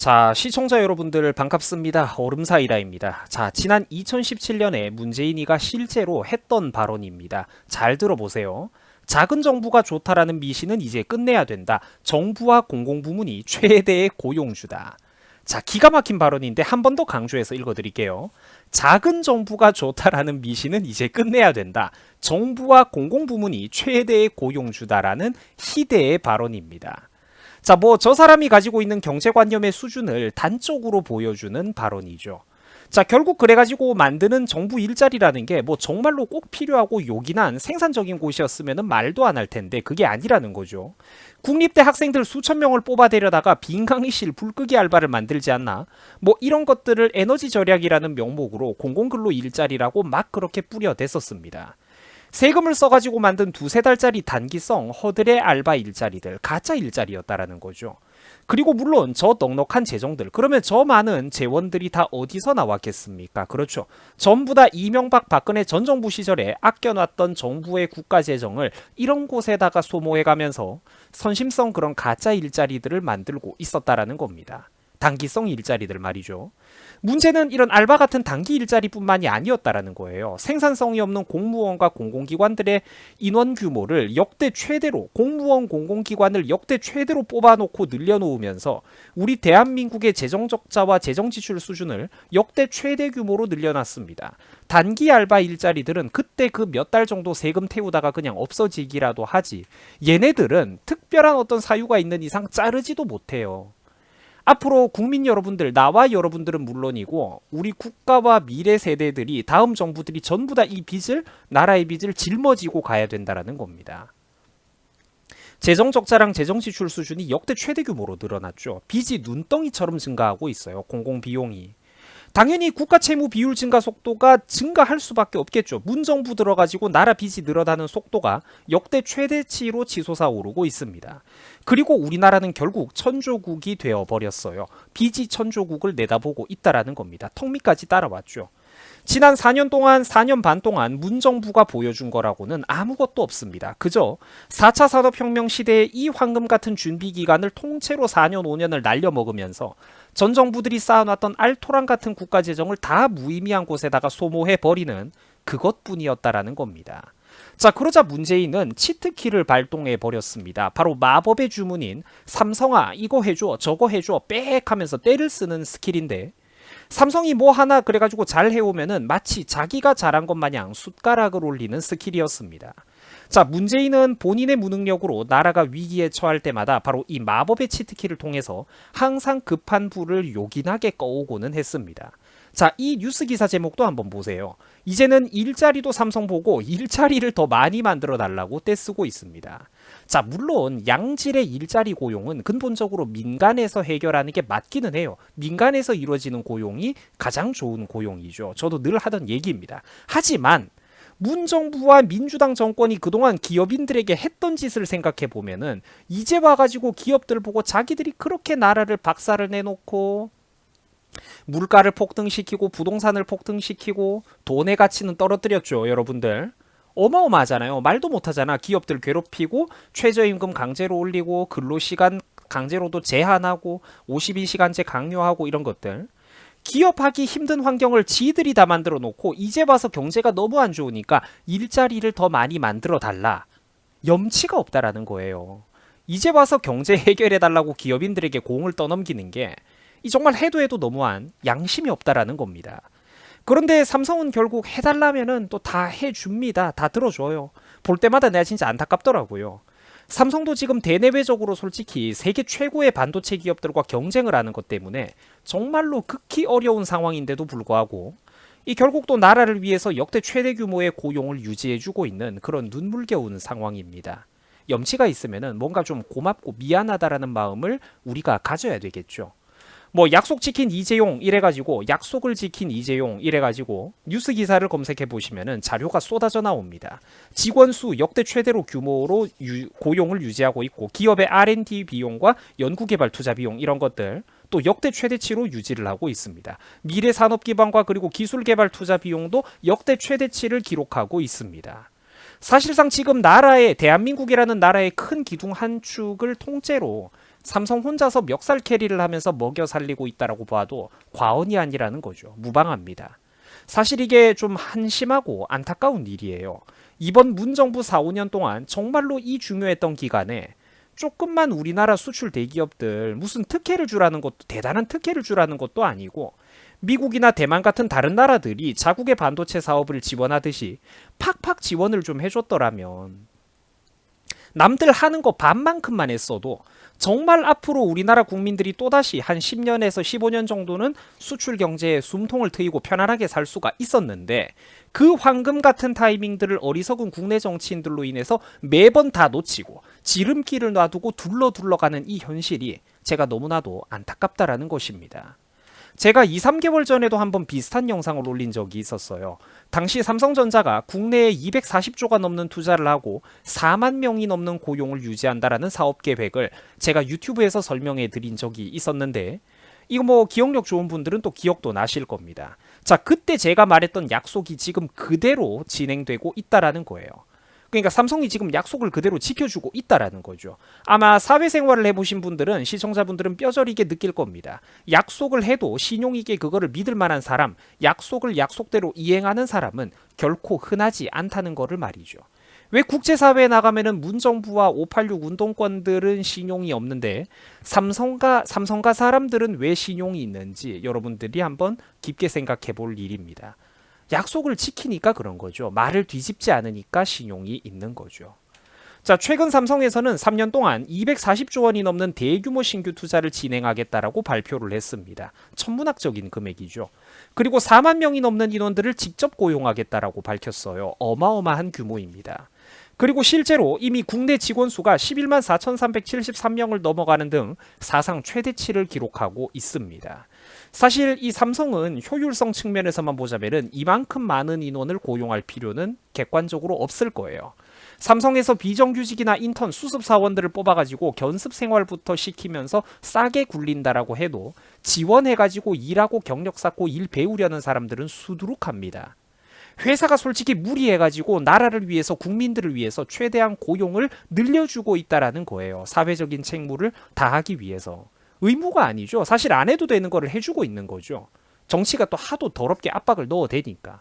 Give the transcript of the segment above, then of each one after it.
자, 시청자 여러분들 반갑습니다. 얼음사이다입니다. 자, 지난 2017년에 문재인이가 실제로 했던 발언입니다. 잘 들어보세요. 작은 정부가 좋다라는 미신은 이제 끝내야 된다. 정부와 공공부문이 최대의 고용주다. 자, 기가 막힌 발언인데 한 번 더 강조해서 읽어드릴게요. 작은 정부가 좋다라는 미신은 이제 끝내야 된다. 정부와 공공부문이 최대의 고용주다라는 희대의 발언입니다. 자, 저 사람이 가지고 있는 경제관념의 수준을 단적으로 보여주는 발언이죠. 자, 결국 그래가지고 만드는 정부 일자리라는 게 정말로 꼭 필요하고 요긴한 생산적인 곳이었으면 말도 안 할 텐데 그게 아니라는 거죠. 국립대 학생들 수천 명을 뽑아대려다가 빈 강의실 불끄기 알바를 만들지 않나? 이런 것들을 에너지 절약이라는 명목으로 공공근로 일자리라고 막 그렇게 뿌려댔었습니다. 세금을 써가지고 만든 두세 달짜리 단기성 허들의 알바 일자리들 가짜 일자리였다라는 거죠. 그리고 물론 저 넉넉한 재정들, 그러면 저 많은 재원들이 다 어디서 나왔겠습니까? 그렇죠. 전부 다 이명박 박근혜 전 정부 시절에 아껴놨던 정부의 국가재정을 이런 곳에다가 소모해가면서 선심성 그런 가짜 일자리들을 만들고 있었다라는 겁니다. 단기성 일자리들 말이죠. 문제는 이런 알바 같은 단기 일자리뿐만이 아니었다라는 거예요. 생산성이 없는 공무원과 공공기관들의 인원 규모를 역대 최대로, 공무원 공공기관을 역대 최대로 뽑아놓고 늘려놓으면서 우리 대한민국의 재정 적자와 재정 지출 수준을 역대 최대 규모로 늘려놨습니다. 단기 알바 일자리들은 그때 그 몇 달 정도 세금 태우다가 그냥 없어지기라도 하지, 얘네들은 특별한 어떤 사유가 있는 이상 자르지도 못해요. 앞으로 국민 여러분들, 나와 여러분들은 물론이고 우리 국가와 미래 세대들이, 다음 정부들이 전부 다 이 빚을, 나라의 빚을 짊어지고 가야 된다라는 겁니다. 재정 적자랑 재정 지출 수준이 역대 최대 규모로 늘어났죠. 빚이 눈덩이처럼 증가하고 있어요. 공공 비용이. 당연히 국가 채무 비율 증가 속도가 증가할 수밖에 없겠죠. 문정부 들어가지고 나라 빚이 늘어나는 속도가 역대 최대치로 치솟아 오르고 있습니다. 그리고 우리나라는 결국 천조국이 되어버렸어요. 빚이 천조국을 내다보고 있다라는 겁니다. 턱밑까지 따라왔죠. 지난 4년 동안, 4년 반 동안 문정부가 보여준 거라고는 아무것도 없습니다. 그저 4차 산업혁명 시대의 이 황금 같은 준비 기간을 통째로 4년, 5년을 날려먹으면서 전 정부들이 쌓아놨던 알토란 같은 국가재정을 다 무의미한 곳에다가 소모해버리는 그것뿐이었다라는 겁니다. 자, 그러자 문재인은 치트키를 발동해 버렸습니다. 바로 마법의 주문인 삼성아 이거 해줘 저거 해줘 빽 하면서 때를 쓰는 스킬인데, 삼성이 뭐 하나 그래가지고 잘 해오면은 마치 자기가 잘한 것 마냥 숟가락을 올리는 스킬이었습니다. 자, 문재인은 본인의 무능력으로 나라가 위기에 처할 때마다 바로 이 마법의 치트키를 통해서 항상 급한 불을 요긴하게 꺼오고는 했습니다. 자, 이 뉴스 기사 제목도 한번 보세요. 이제는 일자리도 삼성 보고 일자리를 더 많이 만들어 달라고 떼쓰고 있습니다. 자, 물론 양질의 일자리 고용은 근본적으로 민간에서 해결하는 게 맞기는 해요. 민간에서 이루어지는 고용이 가장 좋은 고용이죠. 저도 늘 하던 얘기입니다. 하지만 문정부와 민주당 정권이 그동안 기업인들에게 했던 짓을 생각해 보면은 이제 와가지고 기업들 보고 자기들이 그렇게 나라를 박살을 내놓고 물가를 폭등시키고 부동산을 폭등시키고 돈의 가치는 떨어뜨렸죠, 여러분들. 어마어마하잖아요. 말도 못하잖아. 기업들 괴롭히고 최저임금 강제로 올리고 근로시간 강제로도 제한하고 52시간제 강요하고 이런 것들. 기업하기 힘든 환경을 지들이 다 만들어 놓고 이제 와서 경제가 너무 안 좋으니까 일자리를 더 많이 만들어 달라. 염치가 없다라는 거예요. 이제 와서 경제 해결해 달라고 기업인들에게 공을 떠넘기는 게 이 정말 해도 너무한 양심이 없다라는 겁니다. 그런데 삼성은 결국 해달라면은 또 다 해줍니다. 다 들어줘요. 볼 때마다 내가 진짜 안타깝더라고요. 삼성도 지금 대내외적으로 솔직히 세계 최고의 반도체 기업들과 경쟁을 하는 것 때문에 정말로 극히 어려운 상황인데도 불구하고 이 결국 또 나라를 위해서 역대 최대 규모의 고용을 유지해주고 있는 그런 눈물겨운 상황입니다. 염치가 있으면은 뭔가 좀 고맙고 미안하다라는 마음을 우리가 가져야 되겠죠. 약속 지킨 이재용 이래가지고, 약속을 지킨 이재용 이래가지고 뉴스 기사를 검색해 보시면은 자료가 쏟아져 나옵니다. 직원 수 역대 최대로 규모로 고용을 유지하고 있고, 기업의 R&D 비용과 연구개발 투자 비용 이런 것들 또 역대 최대치로 유지를 하고 있습니다. 미래 산업 기반과 그리고 기술 개발 투자 비용도 역대 최대치를 기록하고 있습니다. 사실상 지금 나라의, 대한민국이라는 나라의 큰 기둥 한 축을 통째로 삼성 혼자서 멱살 캐리를 하면서 먹여 살리고 있다라고 봐도 과언이 아니라는 거죠. 무방합니다. 사실 이게 좀 한심하고 안타까운 일이에요. 이번 문정부 4, 5년 동안 정말로 이 중요했던 기간에 조금만 우리나라 수출 대기업들 무슨 특혜를 주라는 것도 대단한 특혜를 주라는 것도 아니고 미국이나 대만 같은 다른 나라들이 자국의 반도체 사업을 지원하듯이 팍팍 지원을 좀 해줬더라면 남들 하는 거 반만큼만 했어도 정말 앞으로 우리나라 국민들이 또다시 한 10년에서 15년 정도는 수출 경제에 숨통을 트이고 편안하게 살 수가 있었는데 그 황금 같은 타이밍들을 어리석은 국내 정치인들로 인해서 매번 다 놓치고 지름길을 놔두고 둘러가는 이 현실이 제가 너무나도 안타깝다라는 것입니다. 제가 2, 3개월 전에도 한번 비슷한 영상을 올린 적이 있었어요. 당시 삼성전자가 국내에 240조가 넘는 투자를 하고 4만 명이 넘는 고용을 유지한다라는 사업 계획을 제가 유튜브에서 설명해 드린 적이 있었는데 이거 뭐 기억력 좋은 분들은 또 기억도 나실 겁니다. 자, 그때 제가 말했던 약속이 지금 그대로 진행되고 있다라는 거예요. 그러니까 삼성이 지금 약속을 그대로 지켜주고 있다라는 거죠. 아마 사회생활을 해보신 분들은 시청자분들은 뼈저리게 느낄 겁니다. 약속을 해도 신용이게 그거를 믿을 만한 사람, 약속을 약속대로 이행하는 사람은 결코 흔하지 않다는 거를 말이죠. 왜 국제사회에 나가면은 문정부와 586 운동권들은 신용이 없는데 삼성가 사람들은 왜 신용이 있는지 여러분들이 한번 깊게 생각해 볼 일입니다. 약속을 지키니까 그런 거죠. 말을 뒤집지 않으니까 신용이 있는 거죠. 자, 최근 삼성에서는 3년 동안 240조 원이 넘는 대규모 신규 투자를 진행하겠다라고 발표를 했습니다. 천문학적인 금액이죠. 그리고 4만 명이 넘는 인원들을 직접 고용하겠다라고 밝혔어요. 어마어마한 규모입니다. 그리고 실제로 이미 국내 직원 수가 11만 4,373명을 넘어가는 등 사상 최대치를 기록하고 있습니다. 사실 이 삼성은 효율성 측면에서만 보자면은 이만큼 많은 인원을 고용할 필요는 객관적으로 없을 거예요. 삼성에서 비정규직이나 인턴 수습 사원들을 뽑아가지고 견습 생활부터 시키면서 싸게 굴린다라고 해도 지원해가지고 일하고 경력 쌓고 일 배우려는 사람들은 수두룩합니다. 회사가 솔직히 무리해가지고 나라를 위해서 국민들을 위해서 최대한 고용을 늘려주고 있다라는 거예요. 사회적인 책무를 다하기 위해서. 의무가 아니죠. 사실 안 해도 되는 거를 해주고 있는 거죠. 정치가 또 하도 더럽게 압박을 넣어대니까.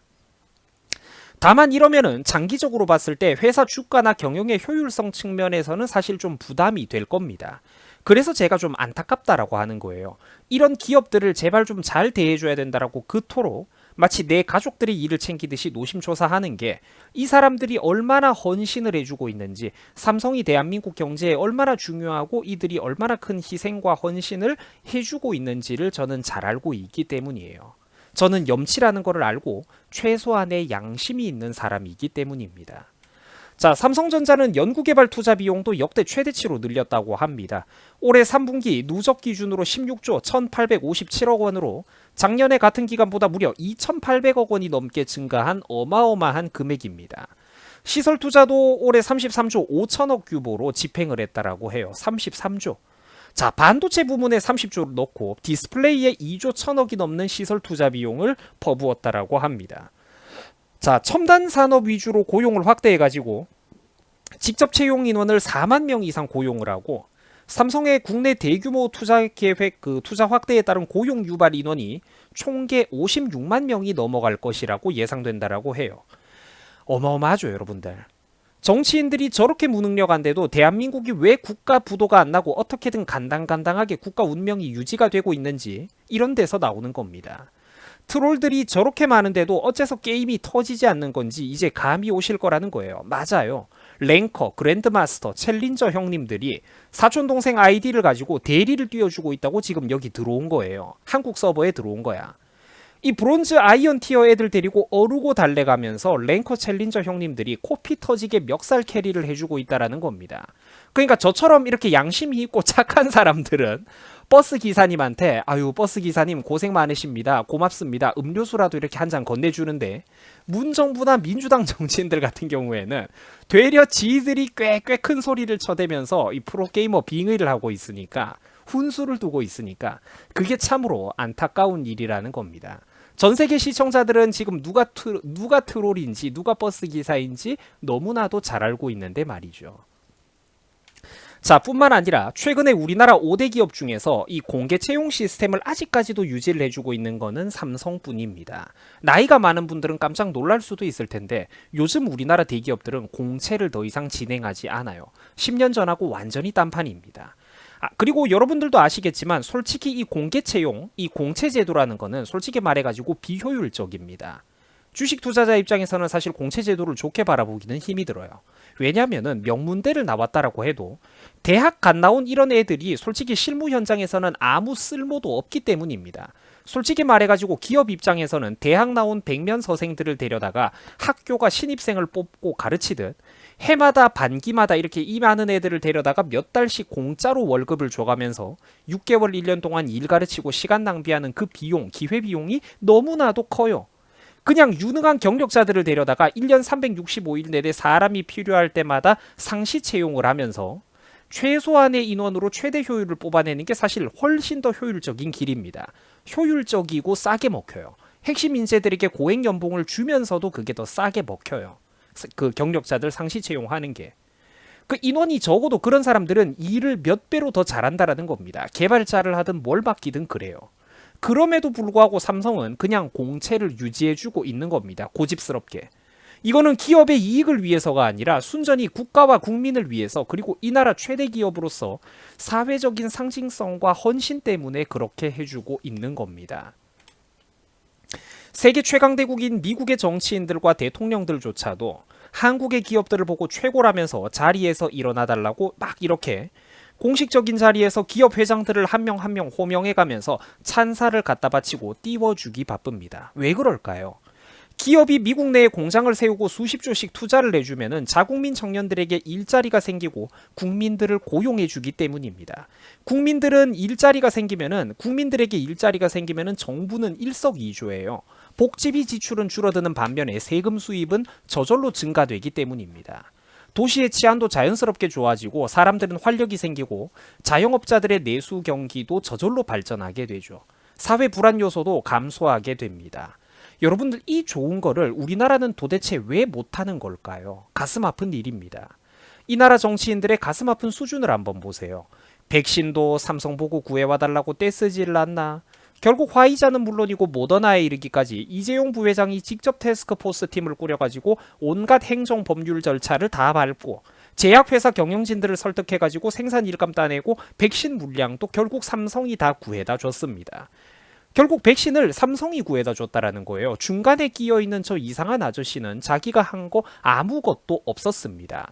다만 이러면은 장기적으로 봤을 때 회사 주가나 경영의 효율성 측면에서는 사실 좀 부담이 될 겁니다. 그래서 제가 좀 안타깝다라고 하는 거예요. 이런 기업들을 제발 좀 잘 대해줘야 된다라고 그토록 마치 내 가족들이 일을 챙기듯이 노심초사하는 게 이 사람들이 얼마나 헌신을 해주고 있는지, 삼성이 대한민국 경제에 얼마나 중요하고 이들이 얼마나 큰 희생과 헌신을 해주고 있는지를 저는 잘 알고 있기 때문이에요. 저는 염치라는 것을 알고 최소한의 양심이 있는 사람이기 때문입니다. 자, 삼성전자는 연구개발 투자 비용도 역대 최대치로 늘렸다고 합니다. 올해 3분기 누적 기준으로 16조 1,857억 원으로 작년에 같은 기간보다 무려 2,800억 원이 넘게 증가한 어마어마한 금액입니다. 시설 투자도 올해 33조 5천억 규모로 집행을 했다라고 해요. 33조. 자, 반도체 부문에 30조를 넣고 디스플레이에 2조 1천억이 넘는 시설 투자 비용을 퍼부었다라고 합니다. 자, 첨단 산업 위주로 고용을 확대해가지고 직접 채용 인원을 4만 명 이상 고용을 하고 삼성의 국내 대규모 투자 계획 투자 확대에 따른 고용 유발 인원이 총계 56만 명이 넘어갈 것이라고 예상된다라고 해요. 어마어마하죠, 여러분들. 정치인들이 저렇게 무능력한데도 대한민국이 왜 국가 부도가 안 나고 어떻게든 간당간당하게 국가 운명이 유지가 되고 있는지 이런 데서 나오는 겁니다. 트롤들이 저렇게 많은데도 어째서 게임이 터지지 않는 건지 이제 감이 오실 거라는 거예요. 맞아요. 랭커, 그랜드마스터, 챌린저 형님들이 사촌동생 아이디를 가지고 대리를 띄워주고 있다고 지금 여기 들어온 거예요. 한국 서버에 들어온 거야. 이 브론즈 아이언 티어 애들 데리고 어르고 달래가면서 랭커 챌린저 형님들이 코피 터지게 멱살 캐리를 해주고 있다라는 겁니다. 그러니까 저처럼 이렇게 양심이 있고 착한 사람들은 버스 기사님한테 아유 버스 기사님 고생 많으십니다. 고맙습니다. 음료수라도 이렇게 한 잔 건네주는데 문정부나 민주당 정치인들 같은 경우에는 되려 지들이 꽤 큰 소리를 쳐대면서 이 프로게이머 빙의를 하고 있으니까 훈수를 두고 있으니까 그게 참으로 안타까운 일이라는 겁니다. 전 세계 시청자들은 지금 누가 트롤인지 누가 버스 기사인지 너무나도 잘 알고 있는데 말이죠. 자, 뿐만 아니라 최근에 우리나라 5대 기업 중에서 이 공개 채용 시스템을 아직까지도 유지를 해주고 있는 거는 삼성뿐입니다. 나이가 많은 분들은 깜짝 놀랄 수도 있을 텐데 요즘 우리나라 대기업들은 공채를 더 이상 진행하지 않아요. 10년 전하고 완전히 딴판입니다. 그리고 여러분들도 아시겠지만 솔직히 이 공개 채용, 이 공채 제도라는 거는 솔직히 말해가지고 비효율적입니다. 주식 투자자 입장에서는 사실 공채 제도를 좋게 바라보기는 힘이 들어요. 왜냐하면은 명문대를 나왔다라고 해도 대학 갓 나온 이런 애들이 솔직히 실무 현장에서는 아무 쓸모도 없기 때문입니다. 솔직히 말해가지고 기업 입장에서는 대학 나온 백면서생들을 데려다가 학교가 신입생을 뽑고 가르치듯 해마다 반기마다 이렇게 이 많은 애들을 데려다가 몇 달씩 공짜로 월급을 줘가면서 6개월 1년 동안 일 가르치고 시간 낭비하는 그 비용, 기회비용이 너무나도 커요. 그냥 유능한 경력자들을 데려다가 1년 365일 내내 사람이 필요할 때마다 상시 채용을 하면서 최소한의 인원으로 최대 효율을 뽑아내는 게 사실 훨씬 더 효율적인 길입니다. 효율적이고 싸게 먹혀요. 핵심 인재들에게 고액 연봉을 주면서도 그게 더 싸게 먹혀요. 그 경력자들 상시 채용하는 게. 그 인원이 적어도 그런 사람들은 일을 몇 배로 더 잘한다라는 겁니다. 개발자를 하든 뭘 맡기든 그래요. 그럼에도 불구하고 삼성은 그냥 공채를 유지해주고 있는 겁니다. 고집스럽게. 이거는 기업의 이익을 위해서가 아니라 순전히 국가와 국민을 위해서 그리고 이 나라 최대 기업으로서 사회적인 상징성과 헌신 때문에 그렇게 해주고 있는 겁니다. 세계 최강대국인 미국의 정치인들과 대통령들조차도 한국의 기업들을 보고 최고라면서 자리에서 일어나달라고 막 이렇게 공식적인 자리에서 기업 회장들을 한 명 한 명 호명해가면서 찬사를 갖다 바치고 띄워주기 바쁩니다. 왜 그럴까요? 기업이 미국 내에 공장을 세우고 수십조씩 투자를 해주면은 자국민 청년들에게 일자리가 생기고 국민들을 고용해주기 때문입니다. 국민들은 일자리가 생기면은 국민들에게 일자리가 생기면은 정부는 일석이조예요. 복지비 지출은 줄어드는 반면에 세금 수입은 저절로 증가되기 때문입니다. 도시의 치안도 자연스럽게 좋아지고 사람들은 활력이 생기고 자영업자들의 내수 경기도 저절로 발전하게 되죠. 사회 불안 요소도 감소하게 됩니다. 여러분들 이 좋은 거를 우리나라는 도대체 왜 못하는 걸까요? 가슴 아픈 일입니다. 이 나라 정치인들의 가슴 아픈 수준을 한번 보세요. 백신도 삼성 보고 구해와달라고 떼쓰지를 않나? 결국 화이자는 물론이고 모더나에 이르기까지 이재용 부회장이 직접 태스크포스 팀을 꾸려가지고 온갖 행정 법률 절차를 다 밟고 제약회사 경영진들을 설득해가지고 생산 일감 따내고 백신 물량도 결국 삼성이 다 구해다 줬습니다. 결국 백신을 삼성이 구해다 줬다라는 거예요. 중간에 끼어있는 저 이상한 아저씨는 자기가 한 거 아무것도 없었습니다.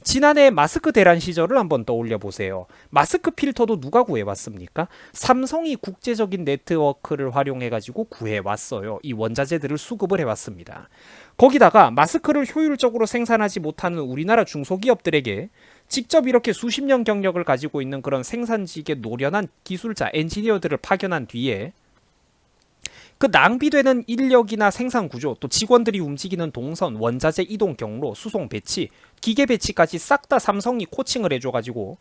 지난해 마스크 대란 시절을 한번 떠올려 보세요. 마스크 필터도 누가 구해왔습니까? 삼성이 국제적인 네트워크를 활용해가지고 구해왔어요. 이 원자재들을 수급을 해왔습니다. 거기다가 마스크를 효율적으로 생산하지 못하는 우리나라 중소기업들에게 직접 이렇게 수십 년 경력을 가지고 있는 그런 생산직의 노련한 기술자, 엔지니어들을 파견한 뒤에 그 낭비되는 인력이나 생산 구조, 또 직원들이 움직이는 동선, 원자재 이동 경로, 수송 배치, 기계 배치까지 싹 다 삼성이 코칭을 해줘가지고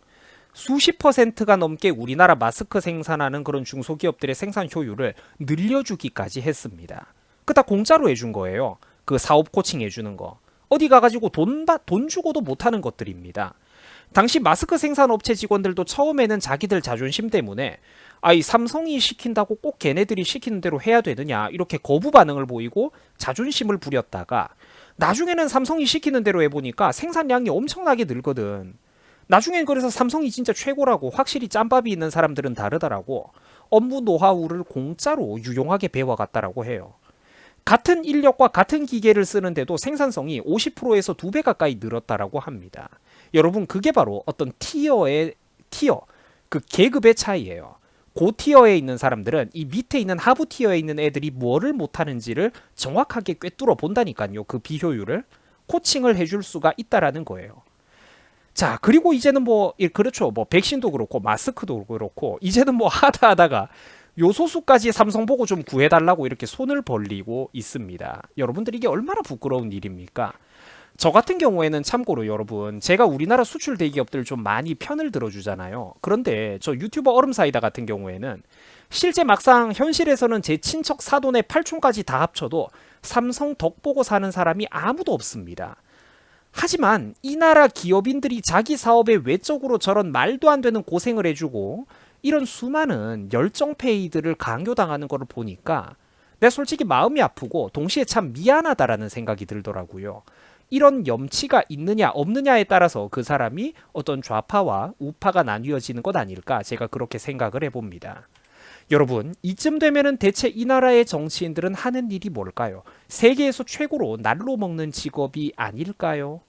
수십 %가 넘게 우리나라 마스크 생산하는 그런 중소기업들의 생산 효율을 늘려주기까지 했습니다. 그 다 공짜로 해준 거예요. 그 사업 코칭 해주는 거. 어디 가가지고 돈 주고도 못하는 것들입니다. 당시 마스크 생산 업체 직원들도 처음에는 자기들 자존심 때문에 이 삼성이 시킨다고 꼭 걔네들이 시키는 대로 해야 되느냐 이렇게 거부 반응을 보이고 자존심을 부렸다가 나중에는 삼성이 시키는 대로 해보니까 생산량이 엄청나게 늘거든. 나중엔 그래서 삼성이 진짜 최고라고 확실히 짬밥이 있는 사람들은 다르더라고. 업무 노하우를 공짜로 유용하게 배워갔다라고 해요. 같은 인력과 같은 기계를 쓰는데도 생산성이 50%에서 2배 가까이 늘었다라고 합니다. 여러분 그게 바로 어떤 티어, 그 계급의 차이예요. 고티어에 있는 사람들은 이 밑에 있는 하부 티어에 있는 애들이 뭐를 못하는지를 정확하게 꿰뚫어 본다니까요. 그 비효율을 코칭을 해줄 수가 있다라는 거예요. 자, 그리고 이제는 그렇죠. 백신도 그렇고 마스크도 그렇고 이제는 하다가 요소수까지 삼성 보고 좀 구해달라고 이렇게 손을 벌리고 있습니다. 여러분들 이게 얼마나 부끄러운 일입니까? 저 같은 경우에는 참고로 여러분 제가 우리나라 수출 대기업들 좀 많이 편을 들어주잖아요. 그런데 저 유튜버 얼음사이다 같은 경우에는 실제 막상 현실에서는 제 친척 사돈의 팔촌까지 다 합쳐도 삼성 덕 보고 사는 사람이 아무도 없습니다. 하지만 이 나라 기업인들이 자기 사업에 외적으로 저런 말도 안 되는 고생을 해주고 이런 수많은 열정페이들을 강요당하는 거를 보니까 내 솔직히 마음이 아프고 동시에 참 미안하다라는 생각이 들더라고요. 이런 염치가 있느냐 없느냐에 따라서 그 사람이 어떤 좌파와 우파가 나뉘어지는 것 아닐까 제가 그렇게 생각을 해봅니다. 여러분, 이쯤 되면은 대체 이 나라의 정치인들은 하는 일이 뭘까요? 세계에서 최고로 날로 먹는 직업이 아닐까요?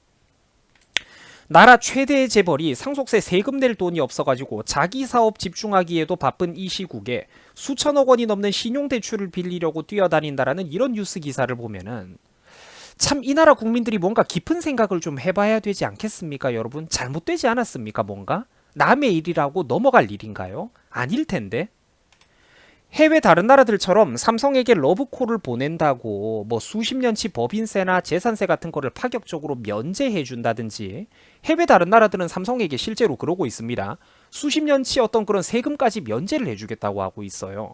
나라 최대의 재벌이 상속세 세금 낼 돈이 없어가지고 자기 사업 집중하기에도 바쁜 이 시국에 수천억 원이 넘는 신용대출을 빌리려고 뛰어다닌다라는 이런 뉴스 기사를 보면은 참 이 나라 국민들이 뭔가 깊은 생각을 좀 해봐야 되지 않겠습니까, 여러분? 잘못되지 않았습니까, 뭔가? 남의 일이라고 넘어갈 일인가요? 아닐 텐데. 해외 다른 나라들처럼 삼성에게 러브콜을 보낸다고 뭐 수십 년치 법인세나 재산세 같은 거를 파격적으로 면제해 준다든지 해외 다른 나라들은 삼성에게 실제로 그러고 있습니다. 수십 년치 어떤 그런 세금까지 면제를 해주겠다고 하고 있어요.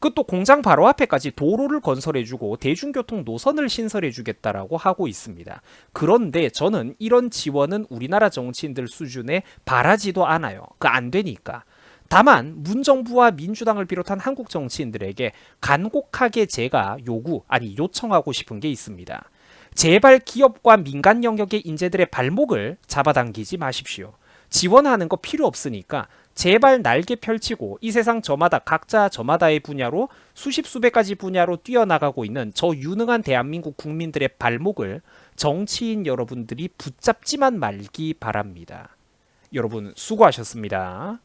그것도 공장 바로 앞에까지 도로를 건설해주고 대중교통 노선을 신설해주겠다라고 하고 있습니다. 그런데 저는 이런 지원은 우리나라 정치인들 수준에 바라지도 않아요. 그 안 되니까. 다만 문정부와 민주당을 비롯한 한국 정치인들에게 간곡하게 제가 요청하고 싶은 게 있습니다. 제발 기업과 민간 영역의 인재들의 발목을 잡아당기지 마십시오. 지원하는 거 필요 없으니까 제발 날개 펼치고 이 세상 저마다 각자 저마다의 분야로 수십 수백 가지 분야로 뛰어나가고 있는 저 유능한 대한민국 국민들의 발목을 정치인 여러분들이 붙잡지만 말기 바랍니다. 여러분 수고하셨습니다.